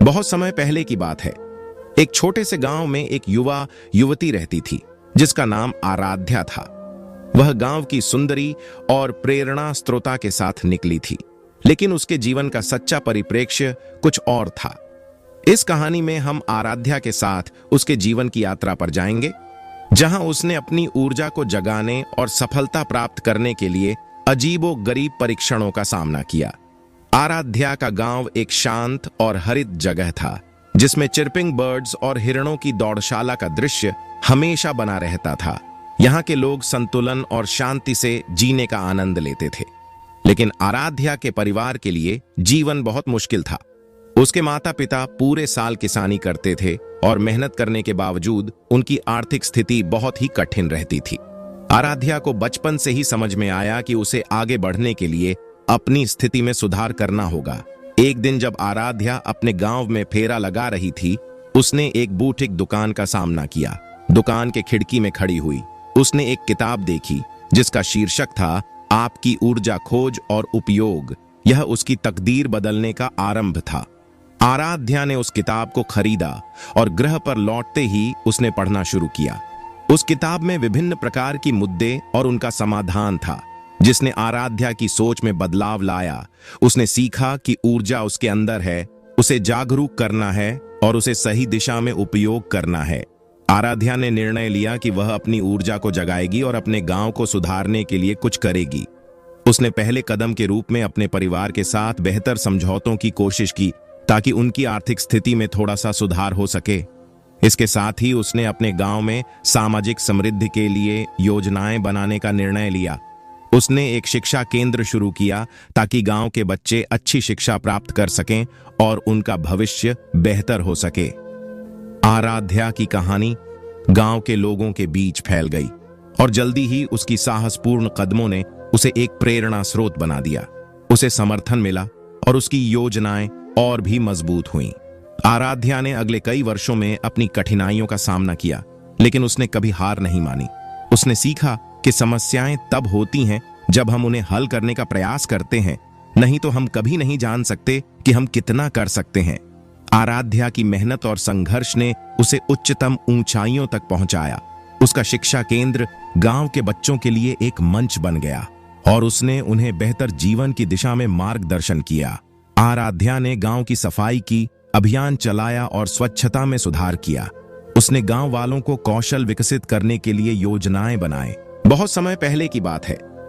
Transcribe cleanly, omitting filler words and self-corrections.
बहुत समय पहले की बात है। एक छोटे से गांव में एक युवा युवती रहती थी जिसका नाम आराध्या था। वह गांव की सुंदरी और प्रेरणा स्रोता के साथ निकली थी, लेकिन उसके जीवन का सच्चा परिप्रेक्ष्य कुछ और था। इस कहानी में हम आराध्या के साथ उसके जीवन की यात्रा पर जाएंगे, जहां उसने अपनी ऊर्जा को जगाने और सफलता प्राप्त करने के लिए अजीबो गरीब परीक्षणों का सामना किया। आराध्या का गांव एक शांत और हरित जगह था, जिसमें चिर्पिंग बर्ड्स और हिरणों की दौड़शाला का दृश्य हमेशा बना रहता था। यहाँ के लोग संतुलन और शांति से जीने का आनंद लेते थे। लेकिन आराध्या के परिवार के लिए जीवन बहुत मुश्किल था। उसके माता पिता पूरे साल किसानी करते थे और मेहनत करने के बावजूद उनकी आर्थिक स्थिति बहुत ही कठिन रहती थी। आराध्या को बचपन से ही समझ में आया कि उसे आगे बढ़ने के लिए अपनी स्थिति में सुधार करना होगा। एक दिन जब आराध्या अपने गांव में फेरा लगा रही थी, उसने एक बूटीक दुकान का सामना किया। दुकान के खिड़की में खड़ी हुई उसने एक किताब देखी जिसका शीर्षक था आपकी ऊर्जा खोज और उपयोग। यह उसकी तकदीर बदलने का आरंभ था। आराध्या ने उस किताब को खरीदा और गृह पर लौटते ही उसने पढ़ना शुरू किया। उस किताब में विभिन्न प्रकार की मुद्दे और उनका समाधान था, जिसने आराध्या की सोच में बदलाव लाया। उसने सीखा कि ऊर्जा उसके अंदर है, उसे जागरूक करना है और उसे सही दिशा में उपयोग करना है। आराध्या ने निर्णय लिया कि वह अपनी ऊर्जा को जगाएगी और अपने गांव को सुधारने के लिए कुछ करेगी। उसने पहले कदम के रूप में अपने परिवार के साथ बेहतर समझौतों की कोशिश की, ताकि उनकी आर्थिक स्थिति में थोड़ा सा सुधार हो सके। इसके साथ ही उसने अपने गांव में सामाजिक समृद्धि के लिए योजनाएं बनाने का निर्णय लिया। उसने एक शिक्षा केंद्र शुरू किया ताकि गांव के बच्चे अच्छी शिक्षा प्राप्त कर सकें और उनका भविष्य बेहतर हो सके। आराध्या की कहानी गांव के लोगों के बीच फैल गई और जल्दी ही उसकी साहसपूर्ण कदमों ने उसे एक प्रेरणा स्रोत बना दिया। उसे समर्थन मिला और उसकी योजनाएं और भी मजबूत हुईं। आराध्या ने अगले कई वर्षों में अपनी कठिनाइयों का सामना किया, लेकिन उसने कभी हार नहीं मानी। उसने सीखा कि समस्याएं तब होती हैं जब हम उन्हें हल करने का प्रयास करते हैं, नहीं तो हम कभी नहीं जान सकते कि हम कितना कर सकते हैं। आराध्या की मेहनत और संघर्ष ने उसे उच्चतम ऊंचाइयों तक पहुंचाया। उसका शिक्षा केंद्र गांव के बच्चों के लिए एक मंच बन गया और उसने उन्हें बेहतर जीवन की दिशा में मार्गदर्शन किया। आराध्या ने गांव की सफाई की, अभियान चलाया और स्वच्छता में सुधार किया। उसने गांव वालों को कौशल विकसित करने के लिए योजनाएं बनाए। बहुत समय पहले की बात है।